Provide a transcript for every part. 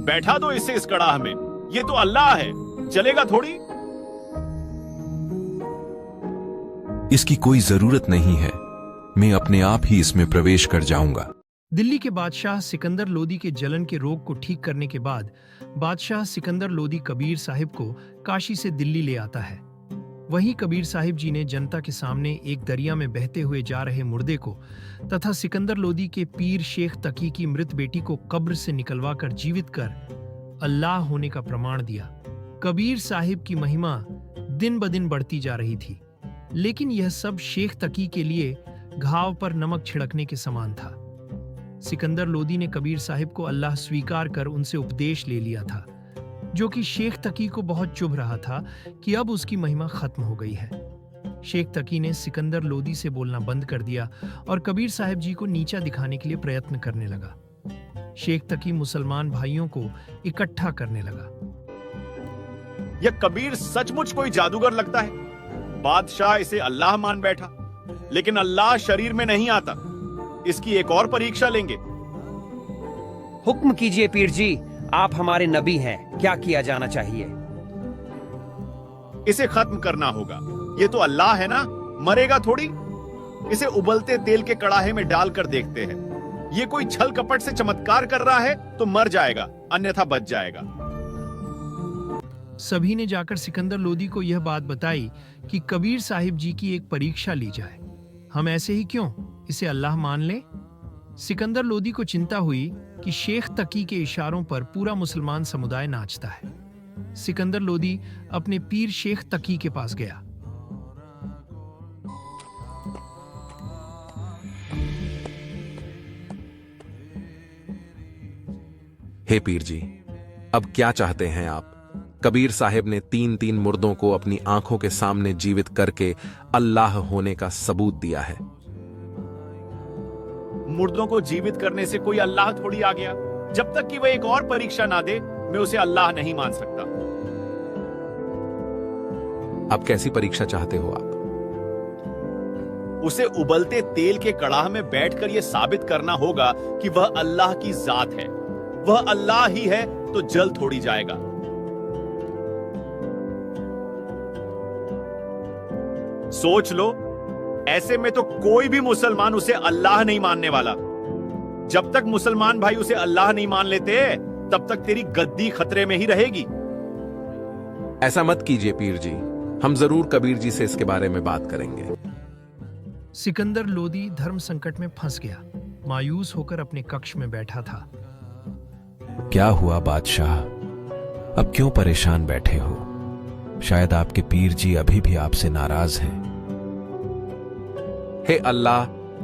बैठा दो इसे इस कड़ाह में, ये तो अल्लाह है, जलेगा थोड़ी। इसकी कोई जरूरत नहीं है, मैं अपने आप ही इसमें प्रवेश कर जाऊंगा। दिल्ली के बादशाह सिकंदर लोदी के जलन के रोग को ठीक करने के बाद बादशाह सिकंदर लोदी कबीर साहिब को काशी से दिल्ली ले आता है। वहीं कबीर साहिब जी ने जनता के सामने एक दरिया में बहते हुए जा रहे मुर्दे को तथा सिकंदर लोदी के पीर शेख तकी की मृत बेटी को कब्र से निकलवा कर जीवित कर अल्लाह होने का प्रमाण दिया। कबीर साहिब की महिमा दिन ब दिन बढ़ती जा रही थी, लेकिन यह सब शेख तकी के लिए घाव पर नमक छिड़कने के समान था। सिकंदर लोदी ने कबीर साहिब को अल्लाह स्वीकार कर उनसे उपदेश ले लिया था, जो कि शेख तकी को बहुत चुभ रहा था कि अब उसकी महिमा खत्म हो गई है। शेख तकी ने सिकंदर लोदी से बोलना बंद कर दिया और कबीर साहिब जी को नीचा दिखाने के लिए प्रयत्न करने लगा। शेख तकी मुसलमान भाइयों को इकट्ठा करने लगा। यह कबीर सचमुच कोई जादूगर लगता है। बादशाह इसे अल्लाह मान बैठा, लेकिन अल्लाह शरीर में नहीं आता। इसकी एक और परीक्षा लेंगे। हुक्म कीजिए पीर जी, आप हमारे नबी हैं, क्या किया जाना चाहिए? इसे खत्म करना होगा। ये तो अल्लाह है ना, मरेगा थोड़ी। इसे उबलते तेल के कड़ाहे में डालकर देखते हैं। ये कोई छल कपट से चमत्कार कर रहा है तो मर जाएगा, अन्यथा बच जाएगा। सभी ने जाकर सिकंदर लोदी को यह बात बताई कि कबीर साहिब जी की एक परीक्षा ली जाए। हम ऐसे ही क्यों इसे अल्लाह मान ले? सिकंदर लोदी को चिंता हुई कि शेख तकी के इशारों पर पूरा मुसलमान समुदाय नाचता है। सिकंदर लोदी अपने पीर शेख तकी के पास गया। हे पीर जी, अब क्या चाहते हैं आप? कबीर साहिब ने 3-3 मुर्दों को अपनी आंखों के सामने जीवित करके अल्लाह होने का सबूत दिया है। मुर्दों को जीवित करने से कोई अल्लाह थोड़ी आ गया। जब तक कि वह एक और परीक्षा ना दे, मैं उसे अल्लाह नहीं मान सकता। अब कैसी परीक्षा चाहते हो आप? उसे उबलते तेल के कड़ाह में बैठकर यह साबित करना होगा कि वह अल्लाह की जात है। वह अल्लाह ही है तो जल थोड़ी जाएगा। सोच लो, ऐसे में तो कोई भी मुसलमान उसे अल्लाह नहीं मानने वाला। जब तक मुसलमान भाई उसे अल्लाह नहीं मान लेते, तब तक तेरी गद्दी खतरे में ही रहेगी। ऐसा मत कीजिए पीर जी, हम जरूर कबीर जी से इसके बारे में बात करेंगे। सिकंदर लोदी धर्म संकट में फंस गया। मायूस होकर अपने कक्ष में बैठा था। क्या हुआ बादशाह, अब क्यों परेशान बैठे हो? शायद आपके पीर जी अभी भी आपसे नाराज हैं। हे अल्लाह,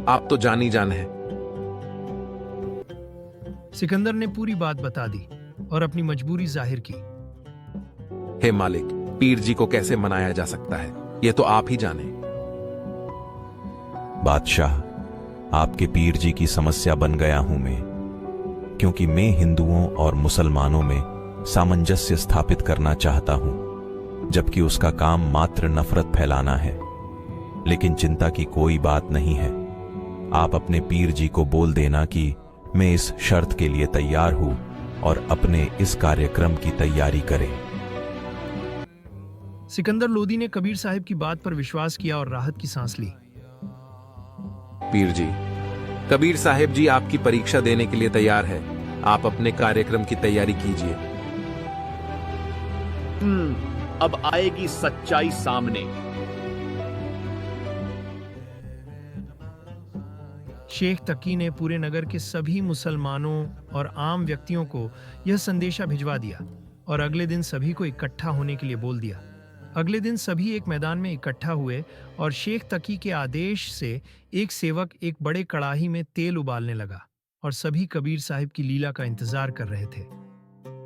आप तो जानी जान है। सिकंदर ने पूरी बात बता दी और अपनी मजबूरी जाहिर की। हे मालिक, पीर जी को कैसे मनाया जा सकता है, यह तो आप ही जाने। बादशाह, आपके पीर जी की समस्या बन गया हूं मैं, क्योंकि मैं हिंदुओं और मुसलमानों में सामंजस्य स्थापित करना चाहता हूं, जबकि उसका काम मात्र नफरत फैलाना है। लेकिन चिंता की कोई बात नहीं है। आप अपने पीर जी को बोल देना कि मैं इस शर्त के लिए तैयार हूं और अपने इस कार्यक्रम की तैयारी करें। सिकंदर लोदी ने कबीर साहिब की बात पर विश्वास किया और राहत की सांस ली। पीर जी, कबीर साहिब जी आपकी परीक्षा देने के लिए तैयार है। आप अपने कार्यक्रम की तैयारी कीजिए। अब आएगी सच्चाई सामने। शेख तकी ने पूरे नगर के सभी मुसलमानों और आम व्यक्तियों को यह संदेशा भिजवा दिया और अगले दिन सभी को इकट्ठा होने के लिए बोल दिया। अगले दिन सभी एक मैदान में इकट्ठा हुए और शेख तकी के आदेश से एक सेवक एक बड़े कड़ाही में तेल उबालने लगा और सभी कबीर साहिब की लीला का इंतजार कर रहे थे।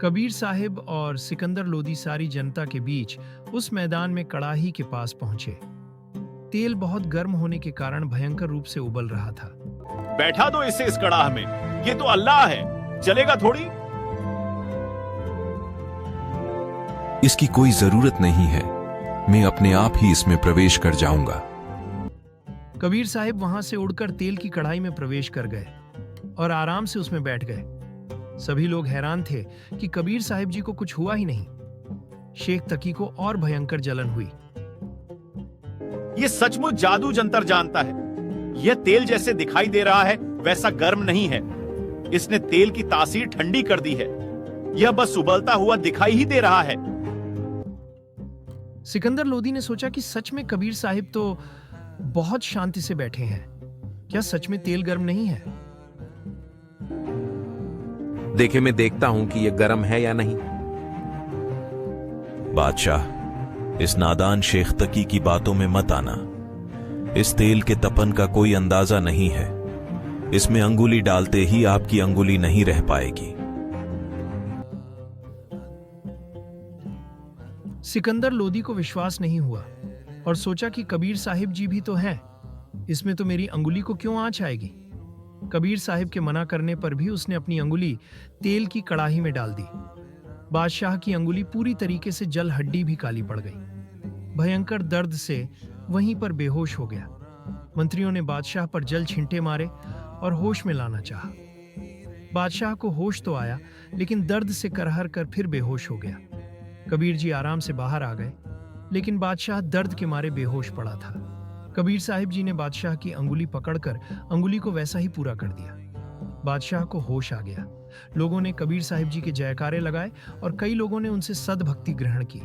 कबीर साहिब और सिकंदर लोदी सारी जनता के बीच उस मैदान में कड़ाही के पास पहुंचे। तेल बहुत गर्म होने के कारण भयंकर रूप से उबल रहा था। बैठा दो इसे इस कड़ाह में, ये तो अल्लाह है, जलेगा थोड़ी। इसकी कोई जरूरत नहीं है, मैं अपने आप ही इसमें प्रवेश कर जाऊंगा। कबीर साहिब वहां से उड़कर तेल की कढ़ाई में प्रवेश कर गए और आराम से उसमें बैठ गए। सभी लोग हैरान थे कि कबीर साहिब जी को कुछ हुआ ही नहीं। शेख तकी को और भयंकर जलन हुई। ये सचमुच जादू जंतर जानता है। यह तेल जैसे दिखाई दे रहा है वैसा गर्म नहीं है। इसने तेल की तासीर ठंडी कर दी है। यह बस उबलता हुआ दिखाई ही दे रहा है। सिकंदर लोदी ने सोचा कि सच में कबीर साहिब तो बहुत शांति से बैठे हैं। क्या सच में तेल गर्म नहीं है? देखे, मैं देखता हूं कि यह गर्म है या नहीं। बादशाह, इस नादान शेख तकी की बातों में मत आना। इस तेल के तपन का कोई अंदाजा नहीं है। इसमें अंगुली डालते ही आपकी अंगुली नहीं रह पाएगी। सिकंदर लोदी को विश्वास नहीं हुआ और सोचा कि कबीर साहिब जी भी तो हैं। इसमें तो मेरी अंगुली को क्यों आंच आएगी? कबीर साहिब के मना करने पर भी उसने अपनी अंगुली तेल की कड़ाही में डाल दी। बादशाह की अंगुली पूरी तरीके से जल हड्डी भी काली पड़ गई। भयंकर दर्द से वहीं पर बेहोश हो गया। मंत्रियों ने बादशाह पर जल छींटे मारे और होश में लाना चाहा। बादशाह को होश तो आया, लेकिन दर्द से करहर कर फिर बेहोश हो गया। कबीर जी आराम से बाहर आ गए, लेकिन बादशाह दर्द के मारे बेहोश पड़ा था। कबीर साहिब जी ने बादशाह की अंगुली पकड़कर अंगुली को वैसा ही पूरा कर दिया। बादशाह को होश आ गया। लोगों ने कबीर साहिब जी के जयकारे लगाए और कई लोगों ने उनसे सद्भक्ति ग्रहण की।